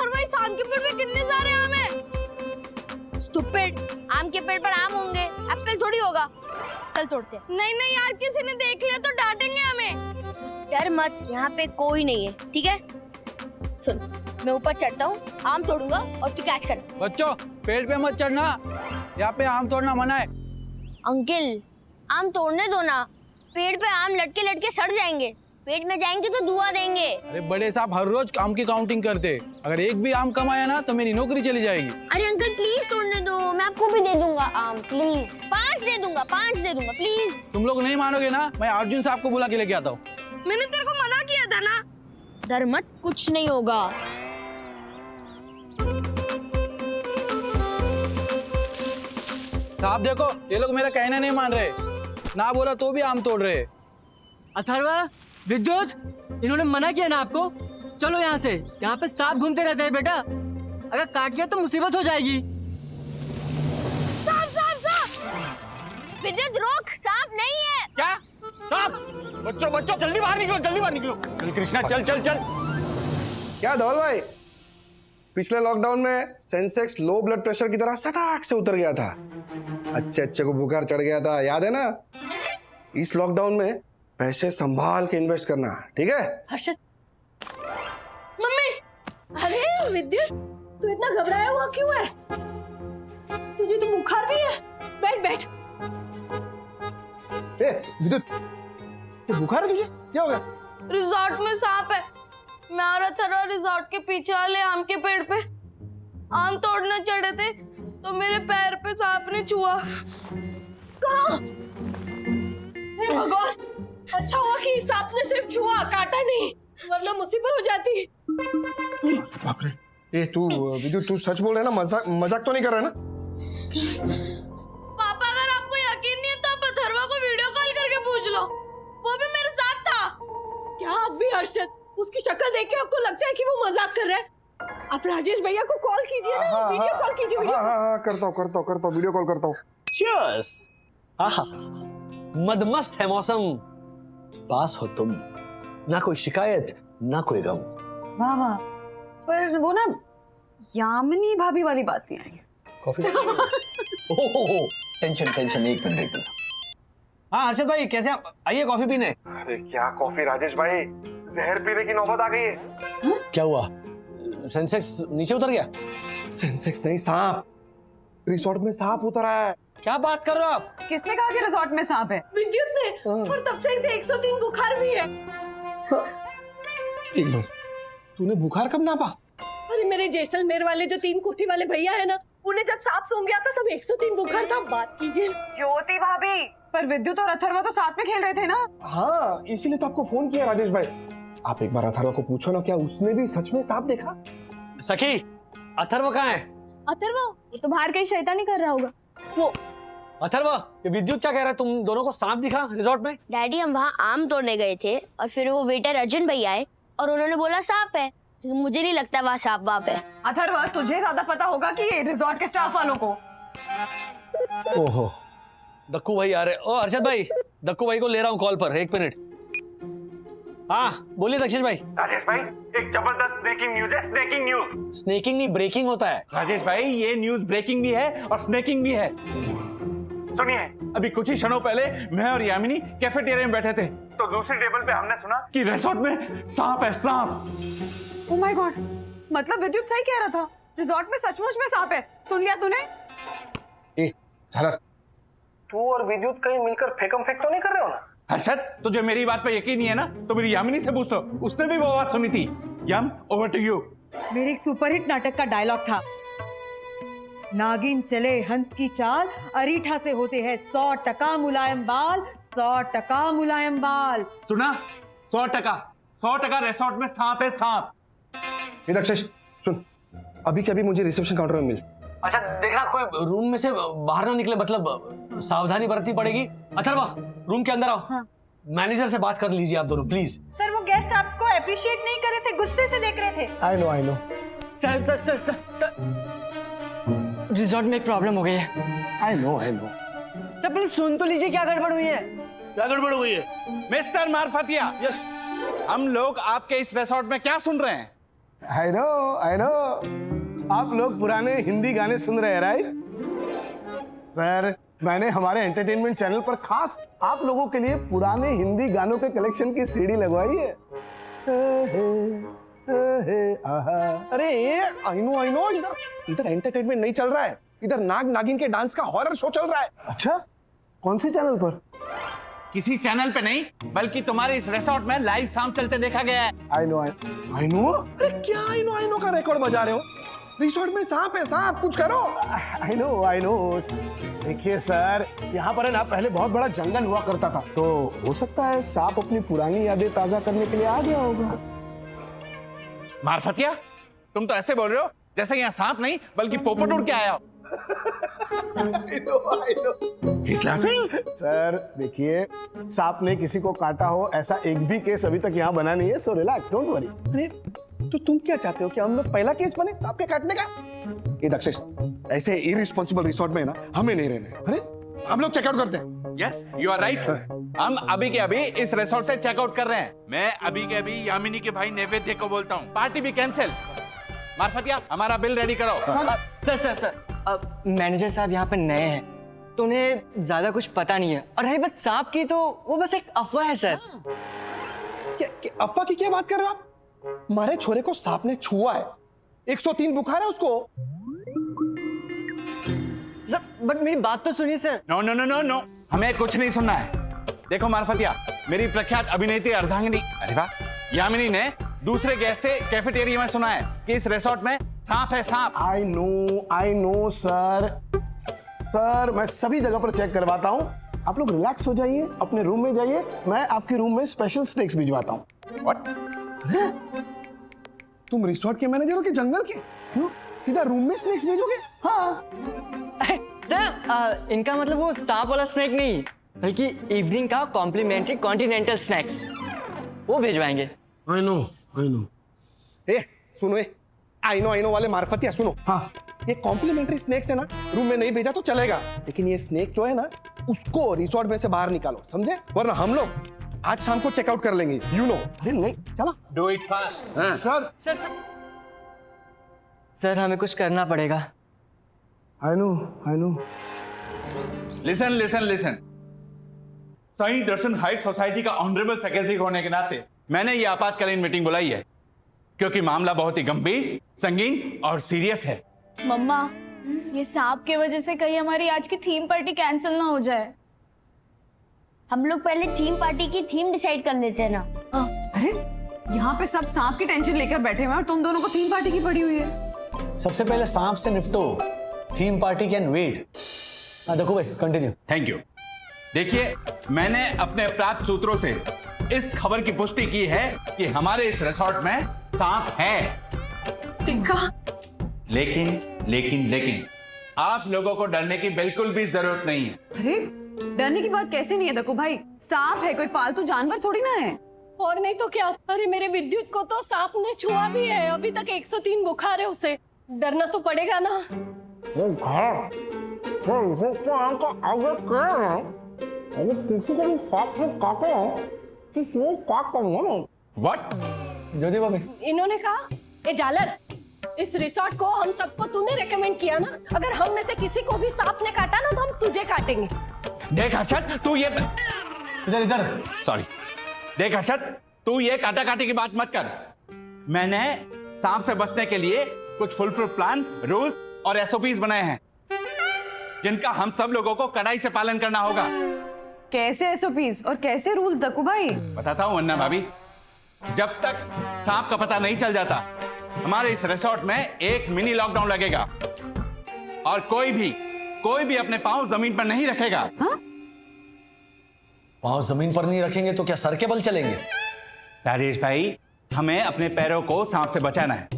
अथर्व, इस आम के पेड़ पे कितने सारे आम हैं? स्टूपिड, आम के पेड़ पर आम होंगे, एप्पल थोड़ी होगा। चल तोड़ते हैं। नहीं नहीं यार, किसी ने देख लिया तो डांटेंगे हमें। डर मत, यहाँ पे कोई नहीं है, ठीक है? सुन, मैं ऊपर चढ़ता हूँ, आम तोड़ूंगा और तू कैच कर। बच्चों, पेड़ पे मत चढ़ना, यहाँ पे आम तोड़ना मना है। अंकल, आम तोड़ने दो ना, पेड़ पे आम लटके लटके सड़ जाएंगे, पेट में जाएंगे तो धुआं देंगे। अरे बड़े साहब हर रोज आम की काउंटिंग करते, अगर एक भी आम कम आया ना तो मेरी नौकरी चली जाएगी। अरे अंकल प्लीज तोड़ने दो, मैं आपको भी दे दूंगा आम, प्लीज। 5 दे दूंगा, 5 दे दूंगा, प्लीज। तुम लोग नहीं मानोगे ना, मैं अर्जुन साहब को बुला के लेके आता हूँ। मैंने तेरे को मना किया था ना। डर मत, कुछ नहीं होगा। साहब देखो, ये लोग मेरा कहना नहीं मान रहे, ना बोला तो भी आम तोड़ रहे। अथर्व, विद्युत, इन्होंने मना किया ना आपको? चलो यहाँ से, यहाँ पे सांप घूमते रहते हैं बेटा, अगर काट लिया तो मुसीबत हो जाएगी। सांप सांप सांप! विद्युत रोक, सांप नहीं है। क्या सांप? बच्चों बच्चों जल्दी बाहर निकलो, जल्दी बाहर निकलो। चल कृष्णा, चल चल चल। क्या धवल भाई, पिछले लॉकडाउन में सेंसेक्स लो ब्लड प्रेशर की तरह सटाक से उतर गया था, अच्छे अच्छे को बुखार चढ़ गया था, याद है ना? इस लॉकडाउन में पैसे संभाल के इन्वेस्ट करना, ठीक है? हर्षद, मम्मी, अरे विद्युत, तू इतना घबराया हुआ क्यों है? तुझे तो बुखार भी है, बैठ बैठ। ए विद्युत, ये बुखार है तुझे? क्या हो गया? रिजॉर्ट में सांप है। मैं और अथर्व रिजॉर्ट के पीछे वाले आम के पेड़ पे आम तोड़ने चढ़े थे तो मेरे पैर पे सांप ने छुआ। कहाँ? हे भगवान, अच्छा हुआ कि सांप ने सिर्फ छुआ, काटा नहीं, वरना मुसीबत हो जाती। बाप रे, ए तू विद्युत, तू सच बोल रहे ना? मजाक तो नहीं कर रहा ना? पापा, अगर आपको यकीन नहीं है तो आप अथर्व को वीडियो कॉल करके पूछ लो, वो भी मेरे साथ था। क्या आप भी हर्षद, उसकी शक्ल देख के आपको लगता है कि वो मजाक कर रहा है? आप राजेश भैया को कॉल कीजिए ना, वीडियो कॉल कीजिए। हाँ, करता हूँ, वीडियो कॉल करता हूँ। चीयर्स। आहा, मदमस्त है मौसम, पास हो तुम, ना कोई शिकायत ना कोई गम। वाह वाह, पर वो ना यामिनी भाभी वाली बात नहीं आई। कॉफी? ओह, टेंशन टेंशन, एक मिनट। हाँ हर्षद भाई, कैसे आप? आइए कॉफी पीने। अरे क्या कॉफी राजेश भाई, जहर पीने की नौबत आ गई है। क्या हुआ? सेंसेक्स नीचे उतर गया? सेंसेक्स नहीं, सांप। रिसोर्ट में सांप उतर आया है। क्या बात कर रहे हो आप? किसने कहा कि रिजॉर्ट में सांप है? विद्युत ने, और तब से इसे 103 बुखार भी है। एक मिनट, तूने बुखार कब नापा? अरे मेरे जैसलमेर वाले जो 3 कोठी वाले भैया है ना, उन्हें जब सांप सूंघ गया था तब 103 बुखार था। बात कीजिए। ज्योति भाभी, पर विद्युत और अथर्व तो साथ में खेल रहे थे ना? हाँ, इसीलिए तो आपको फोन किया राजेश भाई। आप एक बार अथर्व को पूछो ना, क्या उसने भी सच में सांप देखा? सखी, अथर्व कहाँ है? अथर्व, वो तो बाहर कहीं शैतानी कर रहा होगा। वो अथर्व, ये विद्युत क्या कह रहा है? तुम दोनों को सांप दिखा रिजॉर्ट में? डैडी, हम वहाँ आम तोड़ने गए थे और फिर वो वेटर अर्जुन भैया आए और उन्होंने बोला सांप है, लेकिन मुझे नहीं लगता वहाँ सांप वाप है। अथर्व, तुझे ज्यादा पता होगा कि ये रिजॉर्ट के स्टाफ वालों को। ओहो, दक्कू भाई आ रहे। ओ अर्षद भाई, दक्कू भाई को ले रहा हूँ कॉल पर, 1 मिनट। हाँ बोलिए दक्षिश भाई। राजेश भाई, एक जबरदस्त ब्रेकिंग न्यूज है, स्नेकिंग न्यूज। स्नेकिंग नहीं, ब्रेकिंग होता है। राजेश भाई, ये न्यूज ब्रेकिंग भी है और स्नेकिंग भी है। सुनिए, अभी कुछ ही क्षणों पहले मैं और यामिनी कैफेटेरिया में बैठे थे तो दूसरी टेबल पे हमने सुना कि रिसोर्ट में सांप है, सांप। ओह माय गॉड, मतलब विद्युत सही कह रहा था, रिजॉर्ट में सचमुच में सांप है। सुन लिया तूने? ए झलक, तू और विद्युत कहीं मिलकर फेकम फेक तो नहीं कर रहे हो ना? हर्षद, तुझे मेरी बात पे यकीन नहीं है ना, तो मेरी यामिनी से पूछ लो, उसने भी वो बात सुनी थी। याम, ओवर टू यू। मेरे एक सुपरहिट नाटक का डायलॉग था, नागिन चले हंस की चाल, अरीठा से होते हैं 100% मुलायम बाल, 100% मुलायम बाल। सुना? 100% रिसोर्ट में सांप है, सांप। ये दक्षेश सुन, अभी के अभी मुझे रिसेप्शन काउंटर में मिल। अच्छा देखना कोई रूम में से बाहर ना निकले, मतलब सावधानी बरतनी पड़ेगी। अथर्वा, रूम के अंदर आओ। हाँ। मैनेजर से बात कर लीजिए आप दोनों प्लीज। सर, वो गेस्ट आपको अप्रिशिएट नहीं कर रहे थे, गुस्से से देख रहे थे। आई know. Sir sir sir sir sir, resort में एक प्रॉब्लम हो गई है। आई नो। सर प्लीज सुन तो लीजिए, क्या गड़बड़ हुई है? क्या गड़बड़ हुई है? मिस्टर मारफतिया, यस, हम लोग आपके इस रिसोर्ट में क्या सुन रहे हैं? आई नो आप लोग पुराने हिंदी गाने सुन रहे हैं राइट सर। मैंने हमारे एंटरटेनमेंट चैनल पर खास आप लोगों के लिए पुराने हिंदी गानों के कलेक्शन की सीडी लगवाई है। अरे आई नो इधर एंटरटेनमेंट नहीं चल रहा है, इधर नाग नागिन के डांस का हॉरर शो चल रहा है। अच्छा कौन से चैनल पर? किसी चैनल पे नहीं, बल्कि तुम्हारे इस रिसोर्ट में लाइव शाम चलते देखा गया है। आई नो अरे क्या आई नो का रिकॉर्ड बजा रहे हो? रिसोर्ट में सांप है, सांप कुछ करो। आई नो देखिए सर, यहाँ पर है ना पहले बहुत बड़ा जंगल हुआ करता था, तो हो सकता है सांप अपनी पुरानी यादें ताजा करने के लिए आ गया होगा। मार्फतिया, तुम तो ऐसे बोल रहे हो जैसे यहाँ सांप नहीं बल्कि पोपट उड़ के आया हो। I know. He's laughing? Sir देखिए, सांप ने किसी को काटा हो ऐसा एक भी केस अभी तक यहाँ बना नहीं है, सो रिलैक्स, डोंट वरी। अरे तो तुम क्या चाहते हो कि हम लोग पहला केस बने सांप के काटने का? ये दक्षेश, ऐसे इररिस्पांसिबल रिसोर्ट में ना हमें नहीं रहना है। अरे हम लोग चेकआउट करते हैं। Yes, you are right. हम अभी के अभी इस रिसोर्ट से चेकआउट कर रहे हैं। मैं अभी के अभी यामिनी के भाई नैवेद्य को बोलता हूँ, पार्टी भी कैंसिल। मार्फतिया, हमारा बिल रेडी करो। सर मैनेजर साहब यहाँ पे नए हैं तो उन्हें ज्यादा कुछ पता नहीं है, और रही बात सांप की तो वो बस एक अफवाह है सर। क्या अफवाह की क्या बात कर रहे हो आप? हमारे छोरे को सांप ने छुआ है, 103 बुखार है उसको। बट मेरी बात तो सुनिए सर। नो, हमें कुछ नहीं सुनना है। देखो मार्फतिया, मेरी प्रख्यात अभिनेत्री अर्धांगिनी, अरे वाह, यामिनी ने दूसरे गैस से कैफेटेरिया में सुना है कि इस रिसोर्ट में सांप है, सांप। आई नो सर मैं सभी जगह पर चेक करवाता हूँ। आप लोग रिलैक्स हो जाइए, अपने रूम में जाइए, मैं आपके रूम में स्पेशल स्नैक्स भिजवाता हूँ। What? अरे तुम रिसोर्ट के मैनेजर हो कि जंगल के? क्यों सीधा रूम में स्नैक्स भेजोगे? हाँ सर इनका मतलब वो सांप वाला स्नैक नहीं, बल्कि इवनिंग का कॉम्प्लीमेंट्री कॉन्टिनेंटल स्नैक्स वो भिजवाएंगे। आई नो ए सुनो, आई नो वाले मार्फतिया सुनो। हाँ ये कॉम्प्लीमेंट्री स्नैक्स है ना, रूम में नहीं भेजा तो चलेगा, लेकिन ये स्नैक जो है ना उसको रिसोर्ट में से बाहर निकालो, समझे? वरना हम लोग आज शाम को चेकआउट कर लेंगे, यू नो। अरे नहीं चलो, Do it fast. सर हमें कुछ करना पड़ेगा। I know Listen. Sai Darshan height society का ऑनरेबल सेक्रेटरी होने के नाते मैंने ये आपातकालीन मीटिंग बुलाई है, क्योंकि मामला बहुत ही गंभीर, संगीन और सीरियस है। मम्मा, ये सांप के वजह से कहीं हमारी आज की थीम पार्टी कैंसिल ना हो जाए। हम लोग पहले थीम पार्टी की थीम डिसाइड कर लेते हैं ना। अरे यहाँ पे सब सांप की टेंशन लेकर बैठे हुए हैं और तुम दोनों को थीम पार्टी की पड़ी हुई है। सबसे पहले सांप से निपटो, थीम पार्टी कैन वेट। देखो भाई, कंटिन्यू। Thank you. देखिए, मैंने अपने प्राप्त सूत्रों से इस खबर की पुष्टि की है कि हमारे इस रिसोर्ट में सांप है। टिक्का, लेकिन आप लोगों को डरने की बिल्कुल भी जरूरत नहीं है। अरे डरने की बात कैसे नहीं है देखो भाई, सांप है, कोई पालतू जानवर थोड़ी ना है। और नहीं तो क्या, अरे मेरे विद्युत को तो सांप ने छुआ भी है, अभी तक 103 बुखार है उसे, डरना तो पड़ेगा ना। What? ज्योति भाभी, इन्होंने कहा, ए जालर, इस रिसोर्ट को हम सबको तूने रेकमेंड किया ना, अगर हम में से किसी को भी सांप ने काटा ना तो हम तुझे काटेंगे। देख हर्षद, तू ये इधर सॉरी, देख हर्षद, तू ये काटा काटी की बात मत कर। मैंने सांप से बचने के लिए कुछ फुल प्रूफ प्लान, रूल्स और एसओपीज बनाए हैं, जिनका हम सब लोगों को कड़ाई से पालन करना होगा। कैसे एसओपीज और कैसे रूल्स दक्कू भाई? बताता हूं वन्ना भाभी, जब तक सांप का पता नहीं चल जाता, हमारे इस रिसोर्ट में एक मिनी लॉकडाउन लगेगा और कोई भी अपने पांव जमीन पर नहीं रखेगा। पाँव जमीन पर नहीं रखेंगे तो क्या सर के बल चलेंगे? राजेश भाई, हमें अपने पैरों को सांप से बचाना है,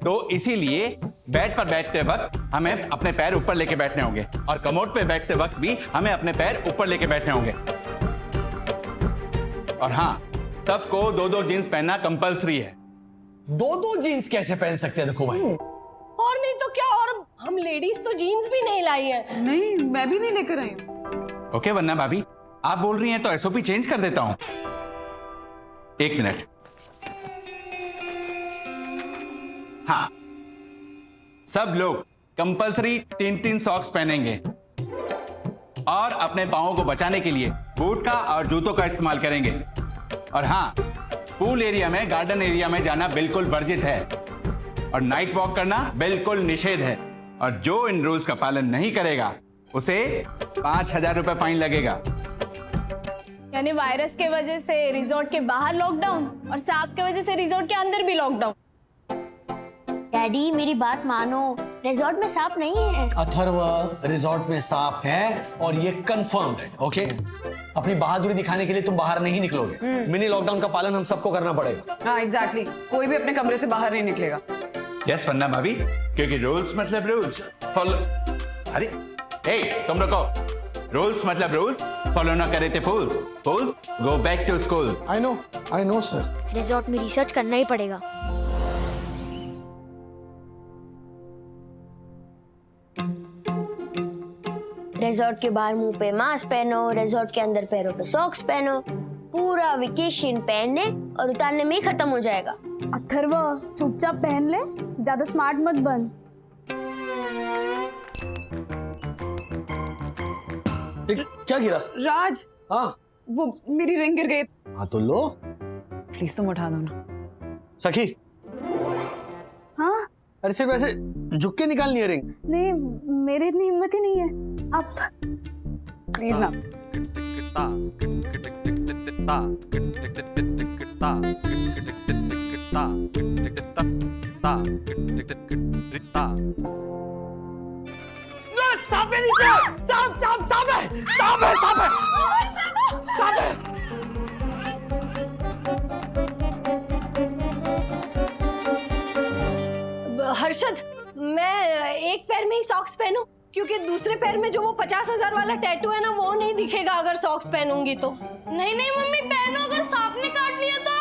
तो इसीलिए बेड पर बैठते वक्त हमें अपने पैर ऊपर लेके बैठने होंगे और कमोड पे बैठते वक्त भी हमें अपने पैर ऊपर लेके बैठने होंगे। और हाँ, सबको 2-2 जीन्स पहनना कंपलसरी है। 2-2 जीन्स कैसे पहन सकते हैं देखो भाई? और नहीं तो क्या, और हम लेडीज तो जीन्स भी नहीं लाई है। नहीं, मैं भी नहीं लेकर आई हूँ। ओके वन्ना भाभी, आप बोल रही हैं तो एसओपी चेंज कर देता हूं। 1 मिनट। हाँ, सब लोग कंपलसरी 3-3 सॉक्स पहनेंगे और अपने पाँवों को बचाने के लिए बूट का और जूतों का इस्तेमाल करेंगे। और हाँ, पूल एरिया में, गार्डन एरिया में जाना बिल्कुल वर्जित है और नाइट वॉक करना बिल्कुल निषेध है। और जो इन रूल्स का पालन नहीं करेगा उसे 5,000 रुपए फाइन लगेगा। यानी वायरस के वजह से रिजॉर्ट के बाहर लॉकडाउन और सांप के वजह से रिजॉर्ट के अंदर भी लॉकडाउन। डैडी मेरी बात मानो, रिजॉर्ट में सांप नहीं है। अथर्व, रिजॉर्ट में सांप है और ये कंफर्म्ड है। ओके, अपनी बहादुरी दिखाने के लिए तुम बाहर नहीं निकलोगे। मिनी लॉकडाउन का पालन हम सबको करना पड़ेगा। हाँ एग्जैक्टली, कोई भी अपने कमरे से बाहर नहीं निकलेगा। यस वन्ना भाभी, क्योंकि रूल्स मतलब रूल्स फॉलो। अरे ए, तुम रुको। रूल्स मतलब रूल्स, फॉलो ना करे थे fools. Fools go back to school. I know sir. Resort में रिसर्च करना ही पड़ेगा। रिजॉर्ट के बाहर मुंह पे मास्क पहनो, रिजॉर्ट के अंदर पैरों पे सॉक्स पहनो। पूरा वेकेशन पहनने और उतारने में ही खत्म हो जाएगा। अथर्व चुपचाप पहन ले, ज्यादा स्मार्ट मत बन। क्या गिरा? राज, हाँ वो मेरी रिंग गिर गई। हाँ तो लो। प्लीज तुम उठा दो ना। सखी, हाँ अरे सिर्फ ऐसे झुक के निकालनी है रिंग। नहीं, मेरी इतनी हिम्मत ही नहीं है। अब प्लीज ना। सांप है नीचे! सांप सांप सांप है! सांप है! सांप है! सांप है! हर्षद, मैं एक पैर में ही सॉक्स पहनूं क्योंकि दूसरे पैर में जो वो 50,000 वाला टैटू है ना, वो नहीं दिखेगा अगर सॉक्स पहनूंगी तो। नहीं नहीं मम्मी, पहनो, अगर सांप ने काट लिया तो।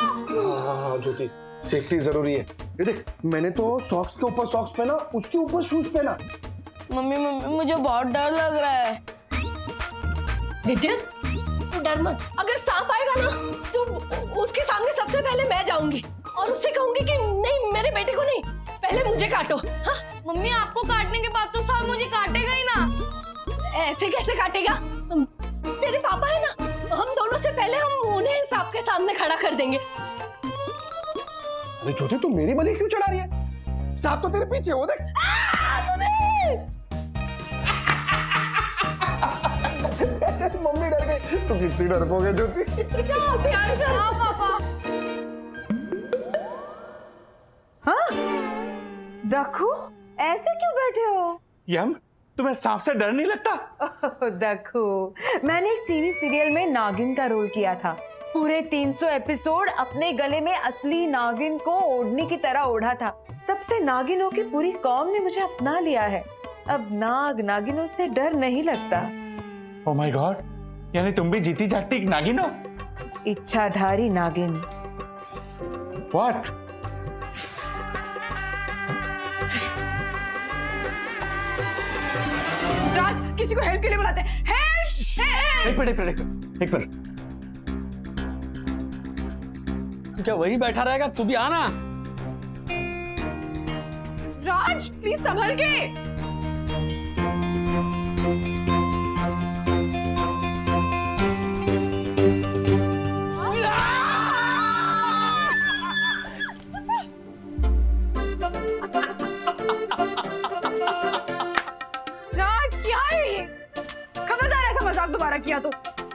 हाँ ज्योति, सेफ्टी जरूरी है। ये देख, मैंने तो सॉक्स के ऊपर सॉक्स पहना, उसके ऊपर शूज पहना। मम्मी मम्मी, मुझे बहुत डर लग रहा है। विद्युत, तू डर मत। अगर सांप आएगा ना तो उसके सामने सबसे पहले मैं जाऊंगी और उससे कहूंगी कि नहीं, मेरे बेटे को नहीं, पहले मुझे काटो। हाँ? मम्मी, आपको काटने के बाद तो सांप मुझे काटेगा ही ना। ऐसे कैसे काटेगा? तेरे पापा है ना, हम दोनों से पहले हम उन्हें सांप के सामने खड़ा कर देंगे। अरे ज्योति, तू मेरी बलि क्यों चढ़ा रही है? सांप तो तेरे पीछे, वो देख। मम्मी डर गई। तू कितनी डरपोक है ज्योति। क्या प्यार से। हाँ पापा। हाँ दखू, ऐसे क्यों बैठे हो? यम, तुम्हें सांप से डर नहीं लगता? दखू, मैंने एक टीवी सीरियल में नागिन का रोल किया था। पूरे 300 एपिसोड अपने गले में असली नागिन को ओढ़ने की तरह ओढ़ा था। तब से नागिनों की पूरी कौम ने मुझे अपना लिया है। अब नागिनों से डर नहीं लगता। ओह माय गॉड, यानी तुम भी जीती जागती एक नागिन हो? इच्छाधारी नागिन। व्हाट? राज, किसी को हेल्प के लिए बुलाते हैं। हेल्प! एक मिनट। तू क्या वही बैठा रहेगा? तू भी आना। राज प्लीज संभल के। राज क्या है ये? खबरदार ऐसा मजाक दोबारा किया तो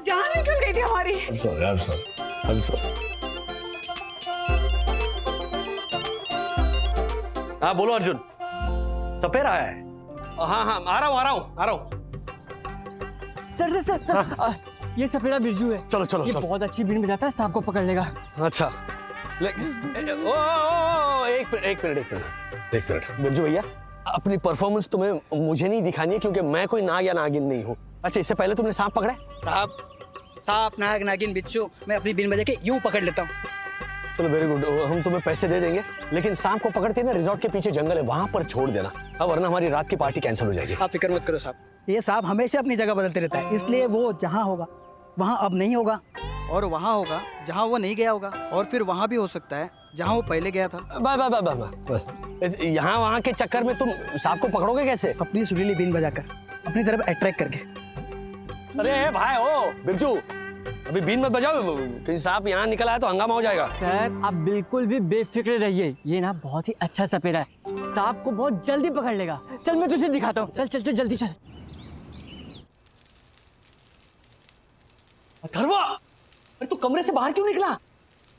जान निकल गई थी हमारी। I'm sorry. हाँ बोलो अर्जुन। सपेरा है? हाँ हाँ, आ रहा हूँ। सर, ये सपेरा बिरजू है। चलो। ये बहुत अच्छी बीन बजाता है, सांप को पकड़ लेगा। अच्छा, एक मिनट बिरजू भैया, अपनी परफॉर्मेंस तुम्हें मुझे नहीं दिखानी है क्योंकि मैं कोई नाग या नागिन नहीं हूँ। अच्छा, इससे पहले तुमने सांप पकड़ा है? सांप, नाग, नागिन, बिच्छू मैं अपनी बीन बजा के यूं पकड़ लेता हूँ। चलो वेरी गुड, हम तुम्हें पैसे दे देंगे, लेकिन सांप को पकड़ते ना रिजॉर्ट के पीछे जंगल है, वहां पर छोड़ देना, वरना हमारी रात की पार्टी कैंसिल हो जाएगी। आप फिक्र मत करो साहब, ये सांप हमेशा अपनी जगह बदलते रहता है, इसलिए वो जहाँ होगा वहाँ अब नहीं होगा, और वहाँ होगा जहाँ वो नहीं गया होगा, और फिर वहाँ भी हो सकता है जहाँ वो पहले गया था। बस यहाँ वहाँ के चक्कर में तुम सांप को पकड़ोगे कैसे? अपनी सुरीली बीन बजाकर, अपनी तरफ अट्रैक्ट करके। अरे भाई ओ बिरजू, अभी बीन मत बजाओ, कहीं सांप यहाँ निकल आया तो हंगामा हो जाएगा। सर आप बिल्कुल भी बेफिक्र रहिए, ये ना बहुत ही अच्छा सपेरा है, सांप को बहुत जल्दी पकड़ लेगा। चल मैं तुझे दिखाता हूँ, चल चल चल जल्दी चल। अथर्वा, अरे तू कमरे से बाहर क्यों निकला?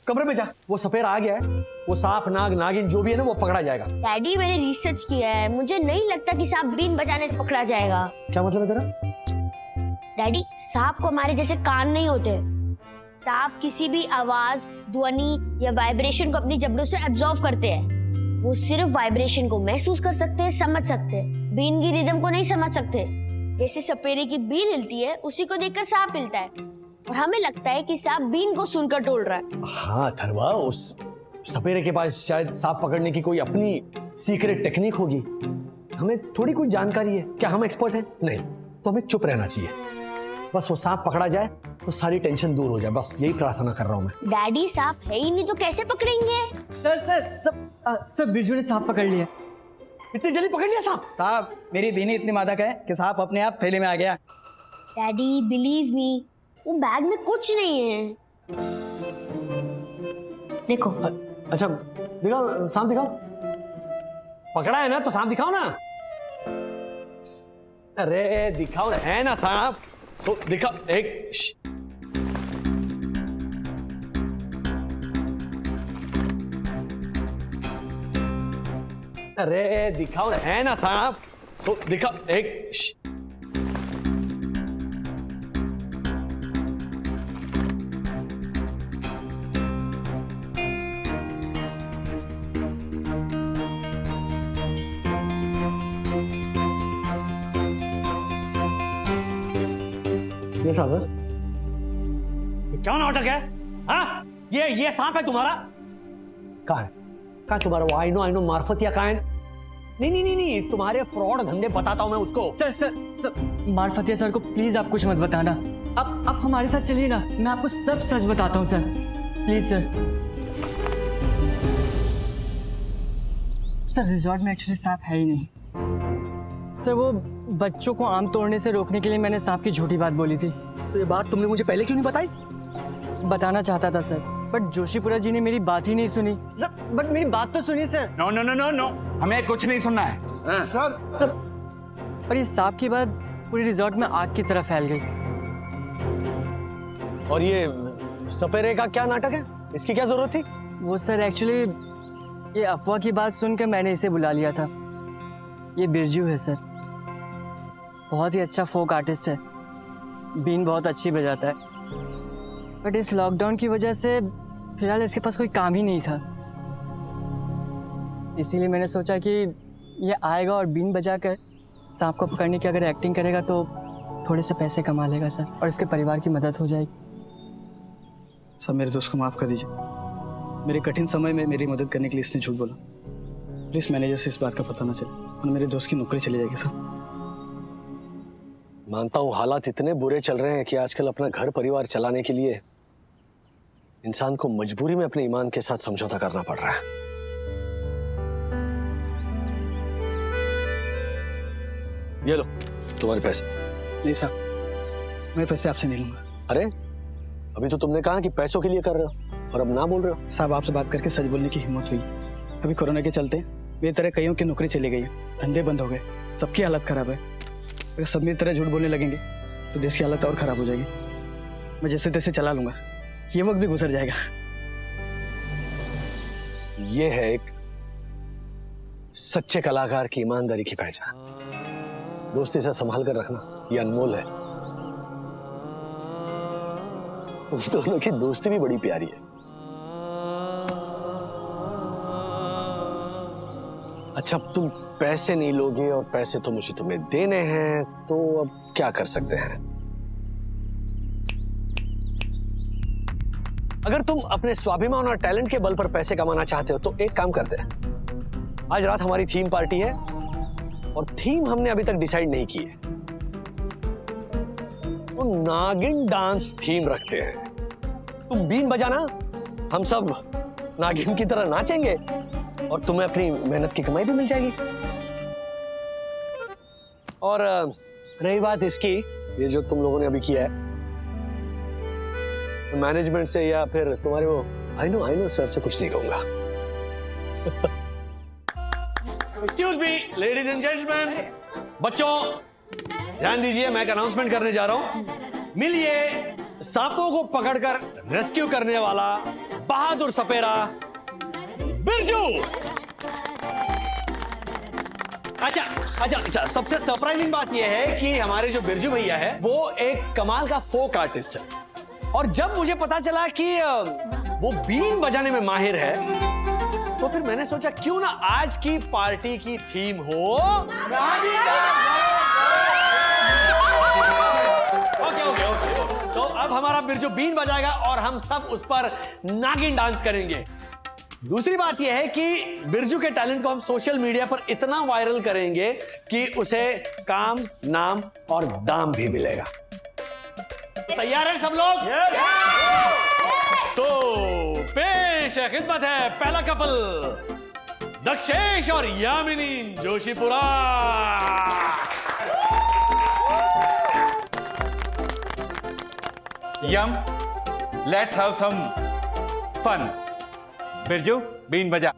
कमरे में जा, वो सपेरा आ गया है, वो सांप नाग नागिन जो भी है ना वो पकड़ा जाएगा। डैडी मैंने रिसर्च किया है, मुझे नहीं लगता कि सांप बीन बजाने से पकड़ा जाएगा। क्या मतलब है तेरा? डैडी सांप को हमारे जैसे कान नहीं होते। सांप किसी भी आवाज, ध्वनि या वाइब्रेशन को अपनी जबड़ों से एब्जॉर्ब करते हैं। वो सिर्फ वाइब्रेशन को महसूस कर सकते हैं, समझ सकते हैं, बीन की रिदम को नहीं समझ सकते। जैसे सपेरे की बीन हिलती है, उसी को देखकर सांप हिलता है और हमें लगता है कि सांप बीन को सुनकर टोल रहा है। हाँ अथर्वा, उस सपेरे के पास शायद सांप पकड़ने की कोई अपनी सीक्रेट टेक्निक होगी, हमें थोड़ी कोई जानकारी है। क्या हम एक्सपर्ट हैं? नहीं, तो हमें चुप रहना चाहिए। बस वो सांप पकड़ा जाए तो सारी टेंशन दूर हो जाए, बस यही प्रार्थना कर रहा हूँ मैं। डैडी सांप है ही नहीं तो कैसे पकड़ेंगे? सर बिरजू ने सांप पकड़ लिया। इतनी जल्दी पकड़ लिया सांप? साहब मेरी बीनी इतनी मादक है कि सांप अपने आप थैले में आ गया। डैडी बिलीव मी, वो बैग में कुछ नहीं है। देखो। अच्छा दिखाओ, सांप दिखाओ। पकड़ा है ना तो सांप दिखाओ ना। अरे दिखाओ, है ना सांप तो दिखाओ। एक अरे दिखाओ, है ना सांप तो दिखाओ। एक ये सांप है? क्या नाटक है? हाँ ये सांप है तुम्हारा? कहाँ है? कहाँ तुम्हारा वो आई नो मार्फत या कहाँ है? नहीं, तुम्हारे फ्रॉड धंधे बताता हूँ मैं उसको। सर मार्फतिया सर को प्लीज आप कुछ मत बताना। आप हमारे साथ चलिए ना, मैं आपको सब सच बताता हूँ sir, please sir. Sir resort में एक्चुअली सांप है ही नहीं सर, वो बच्चों को आम तोड़ने से रोकने के लिए मैंने सांप की झूठी बात बोली थी। तो ये बात तुमने मुझे पहले क्यों नहीं बताई? बताना चाहता था सर, बट जोशीपुरा जी ने मेरी बात ही नहीं सुनी। बट मेरी बात तो सुनिए sir. No no no no no, हमें कुछ नहीं सुनना है। सर और ये सांप की बात पूरी रिजॉर्ट में आग की तरह फैल गई। और ये सपेरे का क्या नाटक है? इसकी क्या जरूरत थी? वो सर एक्चुअली ये अफवाह की बात सुनकर मैंने इसे बुला लिया था। ये बिरजू है सर, बहुत ही अच्छा फोक आर्टिस्ट है, बीन बहुत अच्छी बजाता है, बट इस लॉकडाउन की वजह से फिलहाल इसके पास कोई काम ही नहीं था। इसीलिए मैंने सोचा कि ये आएगा और बीन बजाकर सांप को पकड़ने की अगर एक्टिंग करेगा तो थोड़े से पैसे कमा लेगा सर, और इसके परिवार की मदद हो जाएगी। सब मेरे दोस्त को माफ कर दीजिए, मेरे कठिन समय में मेरी मदद करने के लिए इसने झूठ बोला। प्लीज मैनेजर से इस बात का पता ना चले और मेरे दोस्त की नौकरी चली जाएगी सर। मानता हूं हालात इतने बुरे चल रहे हैं कि आजकल अपना घर परिवार चलाने के लिए इंसान को मजबूरी में अपने ईमान के साथ समझौता करना पड़ रहा है। ये लो तुम्हारे पैसे। नहीं साहब, मैं पैसे आपसे नहीं लूंगा। अरे अभी तो तुमने कहा कि पैसों के लिए कर रहे हो और अब ना बोल रहे हो। साहब आपसे बात करके सच बोलने की हिम्मत हुई। अभी कोरोना के चलते मेरी तरह कईयों की नौकरी चली गई है, धंधे बंद हो गए, सबकी हालत खराब है। अगर सब मेरी तरह झूठ बोलने लगेंगे तो देश की हालत और खराब हो जाएगी। मैं जैसे तैसे चला लूंगा, ये वक्त भी गुजर जाएगा। ये है एक सच्चे कलाकार की ईमानदारी की पहचान। दोस्ती से संभाल कर रखना, ये अनमोल है। तुम दोनों की दोस्ती भी बड़ी प्यारी है। अच्छा अब तुम पैसे नहीं लोगे और पैसे तो मुझे तुम्हें देने हैं, तो अब क्या कर सकते हैं? अगर तुम अपने स्वाभिमान और टैलेंट के बल पर पैसे कमाना चाहते हो तो एक काम करते हैं। आज रात हमारी थीम पार्टी है और थीम हमने अभी तक डिसाइड नहीं की है, तो नागिन डांस थीम रखते हैं। तुम बीन बजाना, हम सब नागिन की तरह नाचेंगे और तुम्हें अपनी मेहनत की कमाई भी मिल जाएगी। और रही बात इसकी, ये जो तुम लोगों ने अभी किया है मैनेजमेंट से या फिर तुम्हारे वो आई नो सर से कुछ नहीं कहूंगा। Excuse me ladies and gentleman, बच्चों ध्यान दीजिए, मैं एक अनाउंसमेंट करने जा रहा हूं। मिलिए सांपों को पकड़कर रेस्क्यू करने वाला बहादुर सपेरा बिरजू। अच्छा, सबसे सरप्राइजिंग बात यह है कि हमारे जो बिरजू भैया है वो एक कमाल का फोक आर्टिस्ट है, और जब मुझे पता चला कि वो बीन बजाने में माहिर है तो फिर मैंने सोचा क्यों ना आज की पार्टी की थीम हो ओके। तो अब हमारा बिरजू बीन बजाएगा और हम सब उस पर नागिन डांस करेंगे। दूसरी बात यह है कि बिरजू के टैलेंट को हम सोशल मीडिया पर इतना वायरल करेंगे कि उसे काम, नाम और दाम भी मिलेगा। तैयार हैं सब लोग? तो पेश है, खिदमत है पहला कपल दक्षेश और यामिनी जोशीपुरा। यम, let's have some fun. Birju बीन बजा।